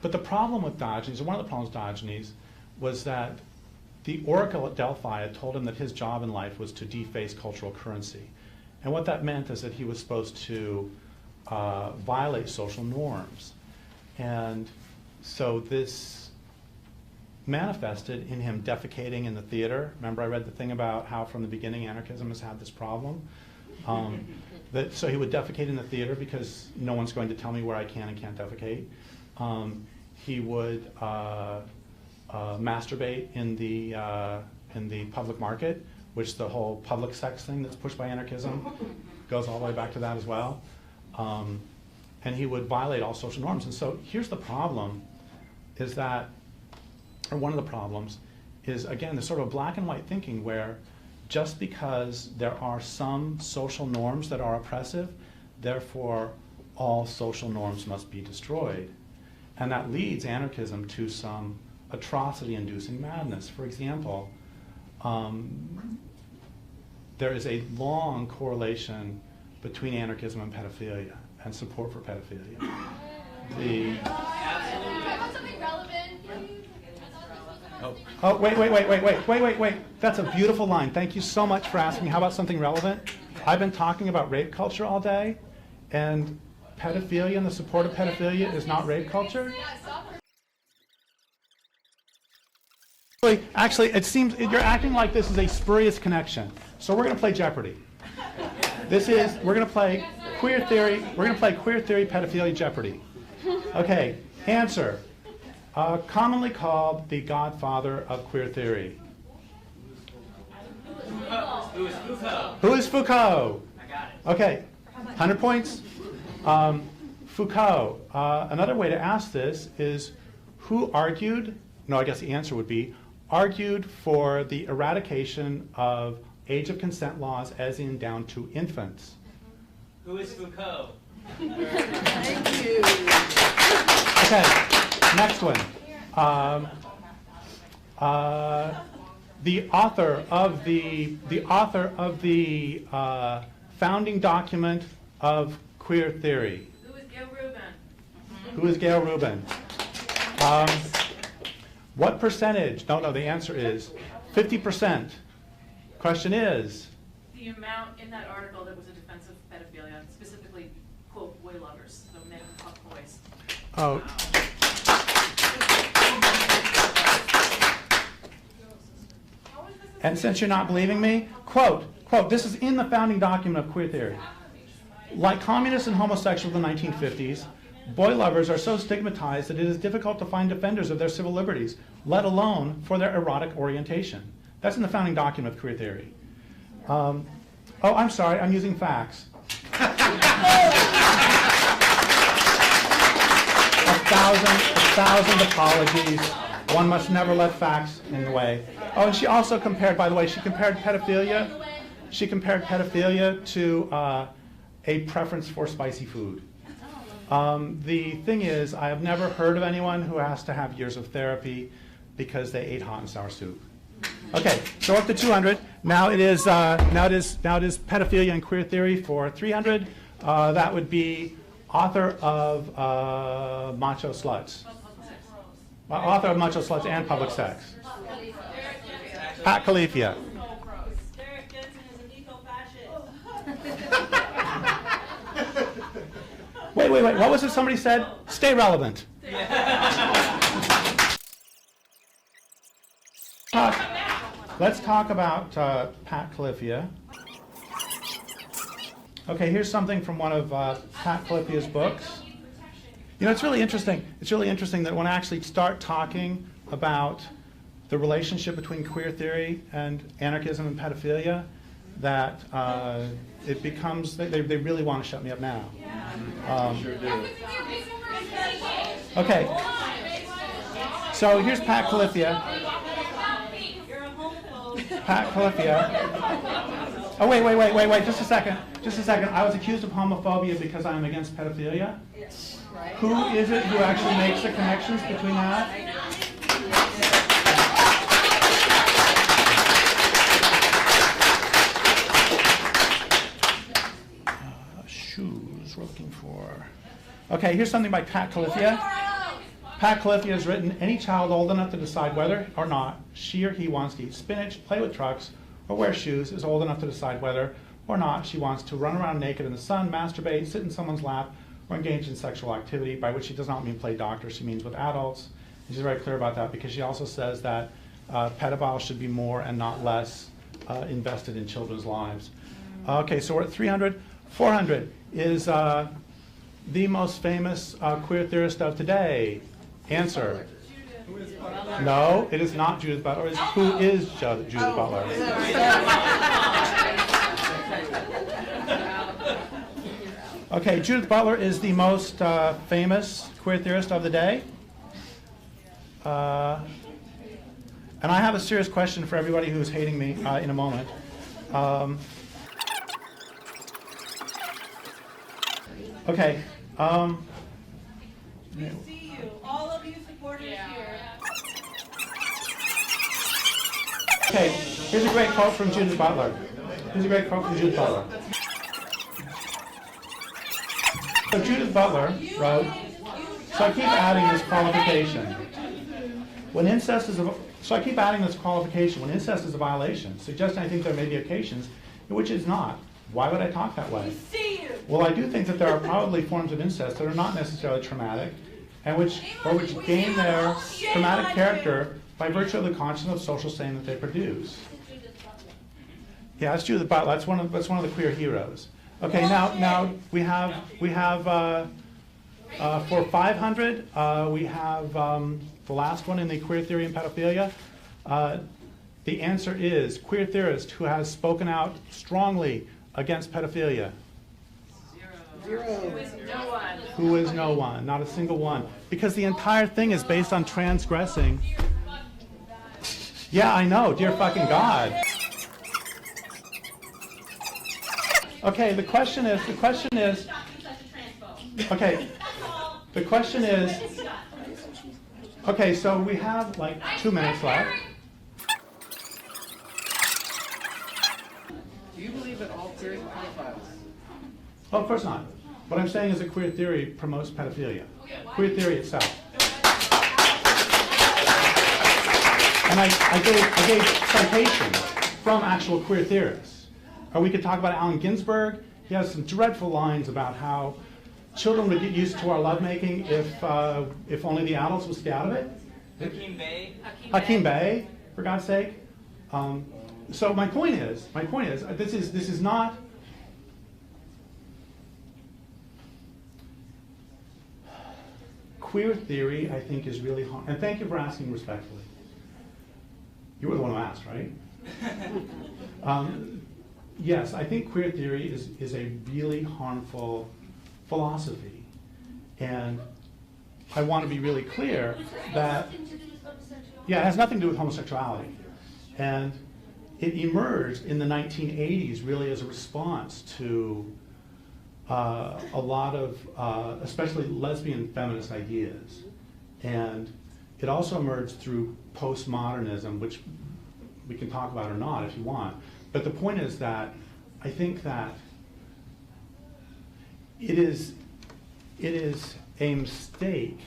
But the problem with Diogenes, or one of the problems with Diogenes, was that the oracle at Delphi had told him that his job in life was to deface cultural currency. And what that meant is that he was supposed to violate social norms. And so this manifested in him defecating in the theater. Remember I read the thing about how from the beginning anarchism has had this problem? So he would defecate in the theater because no one's going to tell me where I can and can't defecate. He would masturbate in the public market, which the whole public sex thing that's pushed by anarchism goes all the way back to that as well. And he would violate all social norms. And so here's the problem, is that, or one of the problems, is again, this sort of black and white thinking where just because there are some social norms that are oppressive, therefore all social norms must be destroyed. And that leads anarchism to some atrocity-inducing madness. For example, there is a long correlation between anarchism and pedophilia and support for pedophilia. Oh, wait. That's a beautiful line. Thank you so much for asking. How about something relevant? I've been talking about rape culture all day, and pedophilia and the support of pedophilia is not rape culture? Actually, it seems you're acting like this is a spurious connection. So we're going to play Jeopardy. We're going to play queer theory. We're going to play queer theory, pedophilia, Jeopardy. Okay, answer. Commonly called the godfather of queer theory. Who is Foucault? Who is Foucault? I got it. Okay, 100 points. Foucault. Another way to ask this is who argued, no, I guess the answer would be, argued for the eradication of age of consent laws as in down to infants. Who is Foucault? Thank you. Okay, next one. The author of the founding document of queer theory. Who is Gail Rubin? What percentage? No, the answer is 50%. Question is? The amount in that article that was a defense of pedophilia, specifically, quote, boy lovers, so men who fuck boys. Oh. And since you're not believing me, quote, this is in the founding document of queer theory. Like communists and homosexuals in the 1950s, boy lovers are so stigmatized that it is difficult to find defenders of their civil liberties, let alone for their erotic orientation. That's in the founding document of queer theory. Oh, I'm sorry, I'm using facts. A thousand apologies. One must never let facts in the way. Oh, and she also compared, by the way, she compared pedophilia to a preference for spicy food. The thing is, I have never heard of anyone who has to have years of therapy because they ate hot and sour soup. Okay, so up to 200. Now it is pedophilia and queer theory for 300. That would be author of Macho Sluts. Author of Macho Sluts and Public Sex. Pat Califia. Derrick Jensen is an eco-fascist. Wait. What was it somebody said? Stay relevant. Let's talk about Pat Califia. Okay, here's something from one of Pat Califia's books. You know, it's really interesting. It's really interesting that when I actually start talking about the relationship between queer theory and anarchism and pedophilia, that it becomes, they really want to shut me up now. Sure do. Okay, so here's Pat Califia. Pat Califia. Oh, wait, just a second. I was accused of homophobia because I'm against pedophilia. Who is it who actually makes the connections between that? Shoes we're looking for. Okay, here's something by Pat Califia. Pat Califia has written, any child old enough to decide whether or not she or he wants to eat spinach, play with trucks, or wear shoes is old enough to decide whether or not she wants to run around naked in the sun, masturbate, sit in someone's lap, or engage in sexual activity, by which she does not mean play doctor, she means with adults. And she's very clear about that because she also says that pedophiles should be more and not less invested in children's lives. Okay, so we're at 300. 400 is the most famous queer theorist of today. Answer. No, it is not Judith Butler. It's who is Judith Butler? Okay, Judith Butler is the most famous queer theorist of the day. And I have a serious question for everybody who's hating me in a moment. Okay. We see you. All of you supporters here. Okay, here's a great quote from Judith Butler. So Judith Butler wrote, so I keep adding this qualification. When incest is a violation, suggesting I think there may be occasions in which it's not. Why would I talk that way? Well, I do think that there are probably forms of incest that are not necessarily traumatic, and which gain their traumatic character by virtue of the content of social saying that they produce. Yeah, that's Judith Butler. That's one of the queer heroes. Okay, now we have for 500 we have the last one in the queer theory and pedophilia. The answer is queer theorist who has spoken out strongly against pedophilia. Zero. Who is no one. Who is no one, not a single one. Because the entire thing is based on transgressing. Yeah, I know, dear fucking God. Okay, the question is, okay, so we have like 2 minutes left. Do you believe that all queers are pedophiles? Oh, of course not. What I'm saying is that queer theory promotes pedophilia. Queer theory itself. And I gave citations from actual queer theorists. Or we could talk about Allen Ginsberg. He has some dreadful lines about how children would get used to our lovemaking if only the adults would stay out of it. Hakim Bey, for God's sake. So my point is, this is not. Queer theory, I think, is really hard. And thank you for asking respectfully. You were the one who asked, right? Yes, I think queer theory is a really harmful philosophy. And I want to be really clear that, yeah, it has nothing to do with homosexuality. And it emerged in the 1980s really as a response to a lot of, especially lesbian feminist ideas. And it also emerged through postmodernism, which we can talk about or not if you want. But the point is that I think that it is a mistake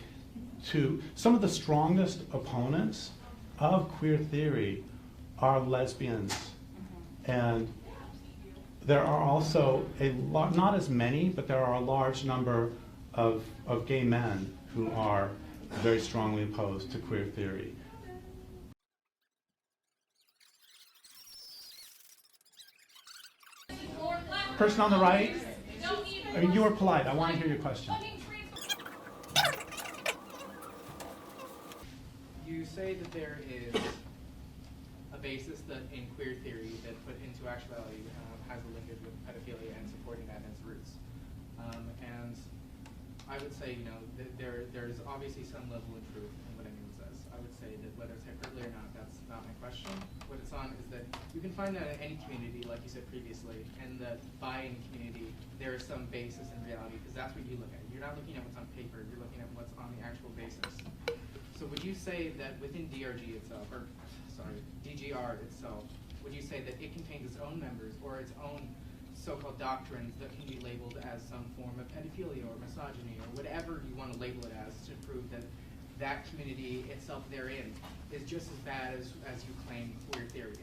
to, some of the strongest opponents of queer theory are lesbians. And there are also not as many, but there are a large number of gay men who are very strongly opposed to queer theory. Person on the right, I mean, you were polite. I want to hear your question. You say that there is a basis that in queer theory that put into actuality has a link with pedophilia and supporting that as roots. And I would say, there's obviously some level of truth in what anyone says. I would say that whether it's hyperbole or not, that's not my question. What it's on is that you can find that in any community, like you said previously, and that by any community, there is some basis in reality, because that's what you look at. You're not looking at what's on paper, you're looking at what's on the actual basis. So would you say that within DRG itself, or sorry, DGR itself, would you say that it contains its own members or its own so-called doctrines that can be labeled as some form of pedophilia or misogyny or whatever you want to label it as to prove that that community itself therein is just as bad as you claim queer theory is?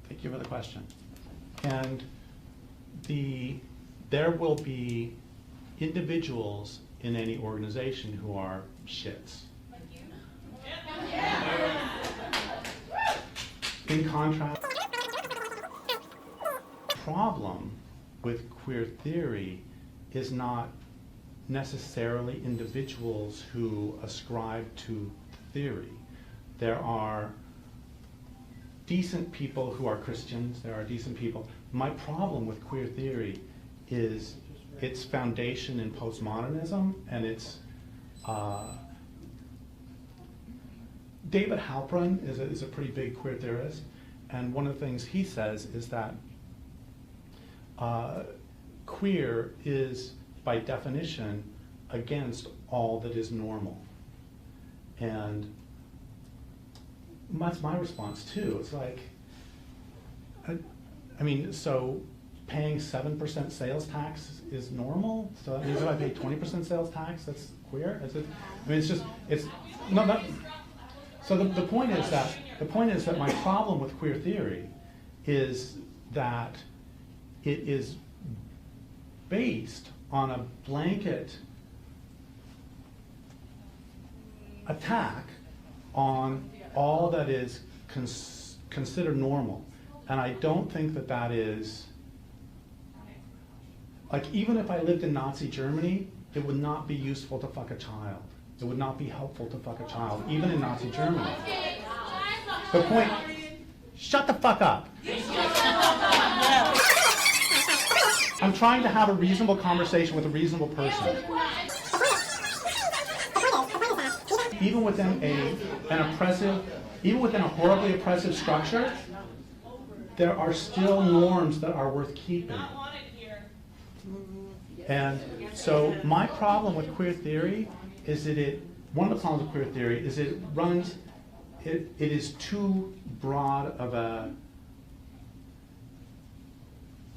Thank you for the question. And there will be individuals in any organization who are shits. Like you? In contrast, the problem with queer theory is not necessarily individuals who ascribe to theory. There are decent people who are Christians, there are decent people. My problem with queer theory is its foundation in postmodernism, and its David Halpern is a pretty big queer theorist, and one of the things he says is that queer is, by definition, against all that is normal. And that's my response too. It's like, I mean, so paying 7% sales tax is normal? So that means if I pay 20% sales tax, that's queer? Is it? I mean, it's just, it's, no, that, so the point is that my problem with queer theory is that it is based on a blanket attack on all that is considered normal. And I don't think that that is, like, even if I lived in Nazi Germany, it would not be useful to fuck a child. It would not be helpful to fuck a child, even in Nazi Germany. The point, shut the fuck up. I'm trying to have a reasonable conversation with a reasonable person. Even within even within a horribly oppressive structure, there are still norms that are worth keeping. And so my problem with queer theory is that one of the problems with queer theory is it is too broad of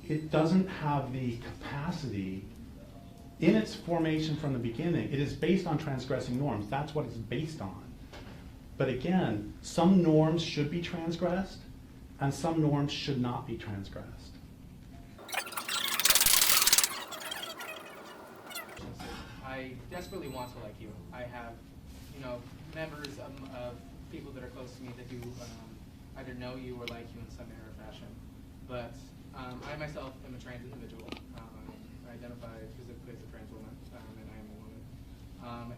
it doesn't have the capacity in its formation from the beginning. It is based on transgressing norms. That's what it's based on. But again, some norms should be transgressed, and some norms should not be transgressed. I desperately want to like you. I have, members of people that are close to me that do either know you or like you in some manner or fashion. But I myself am a trans individual. I identify physically as a trans woman, and I am a woman.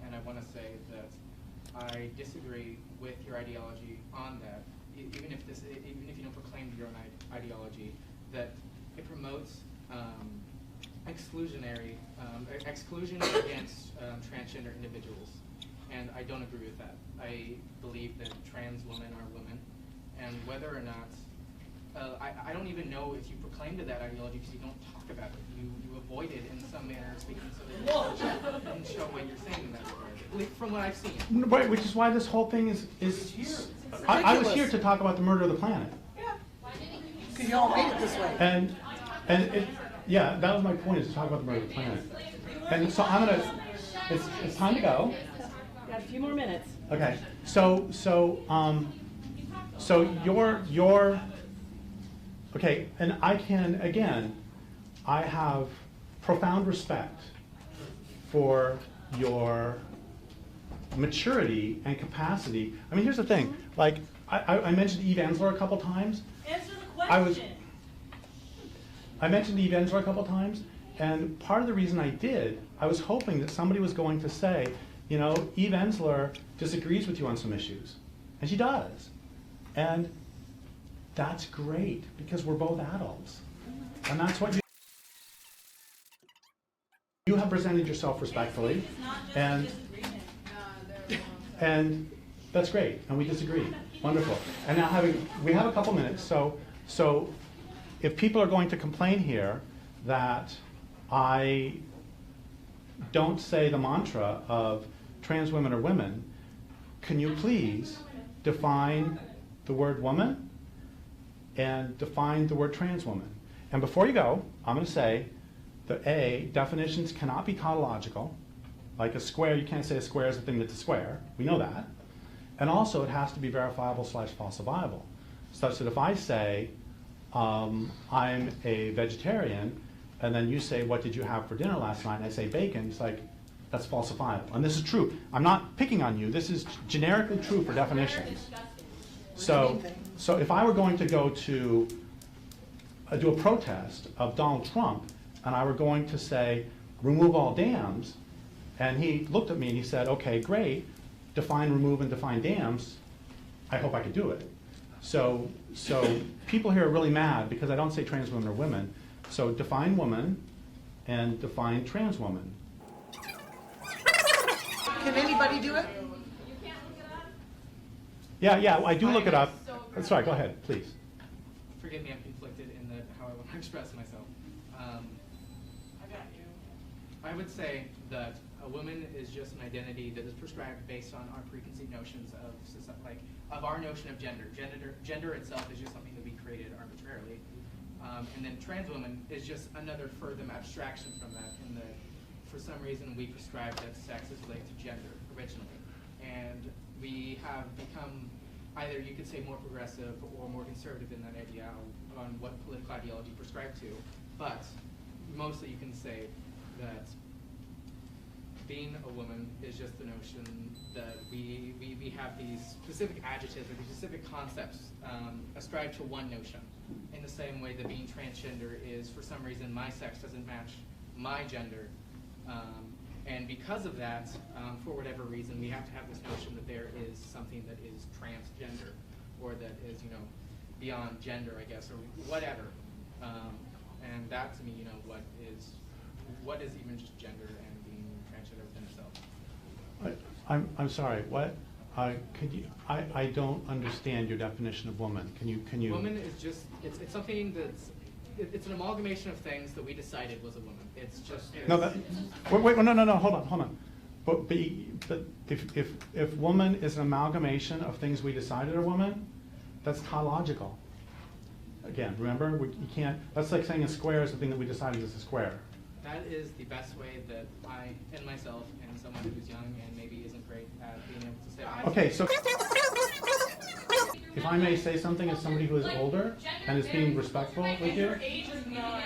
And I want to say that I disagree with your ideology on that. Even if you don't proclaim your own ideology, that it promotes exclusion against transgender individuals, and I don't agree with that. I believe that trans women are women, and whether or not I don't even know if you proclaim to that ideology because you don't talk about it. You avoid it in some manner, speaking so that you don't show what you're saying in that regard. From what I've seen. Right, which is why this whole thing is I was here to talk about the murder of the planet. Yeah. Because you all made it this way. And yeah, that was my point, is to talk about the murder of the planet. And so it's time to go. Got a few more minutes. Okay, so you're okay, and I have profound respect for your maturity and capacity. I mean, here's the thing, like, I mentioned Eve Ensler a couple times. Answer the question. I mentioned Eve Ensler a couple times, and part of the reason I did, I was hoping that somebody was going to say, Eve Ensler disagrees with you on some issues. And she does. And that's great, because we're both adults. And that's what you have presented yourself respectfully. And that's great, and we disagree. Wonderful. And now we have a couple minutes, so if people are going to complain here that I don't say the mantra of trans women are women, can you please define the word woman and define the word trans woman? And before you go, I'm going to say that definitions cannot be tautological. Like a square, you can't say a square is a thing that's a square. We know that. And also it has to be verifiable / falsifiable, such that if I say I'm a vegetarian, and then you say, what did you have for dinner last night? And I say bacon, it's like, that's falsifiable. And this is true. I'm not picking on you. This is generically true for definitions. So if I were going to go to do a protest of Donald Trump, and I were going to say, remove all dams, and he looked at me and he said, okay, great, define remove and define dams, I hope I could do it. So people here are really mad because I don't say trans women or women. So define woman and define trans woman. Can anybody do it? Yeah, I do look it up. Sorry, go ahead, please. Forgive me, I'm conflicted in how I want to express myself. I would say that a woman is just an identity that is prescribed based on our preconceived notions of our notion of gender. Gender itself is just something that we created arbitrarily. And then trans woman is just another further abstraction from that, in that for some reason we prescribe that sex is related to gender originally. And we have become either, you could say, more progressive or more conservative in that idea on what political ideology prescribed to. But mostly you can say that being a woman is just the notion that we have these specific adjectives or these specific concepts ascribed to one notion. In the same way that being transgender is, for some reason, my sex doesn't match my gender. And because of that, for whatever reason, we have to have this notion that there is something that is transgender, or that is, beyond gender, I guess, or whatever. And that, to me, what is even just gender and being transgender within itself? I'm sorry. What? Could you? I don't understand your definition of woman. Can you? Woman is just it's something that's it's an amalgamation of things that we decided was a woman. It's just No. No. Hold on. But if woman is an amalgamation of things we decided are woman, that's tautological. Again, remember, you can't. That's like saying a square is the thing that we decided is a square. That is the best way that I and myself and someone who's young and maybe isn't great at being able to say. Okay, so if I may say something as somebody who is older and is being respectful with you. Your age is 9.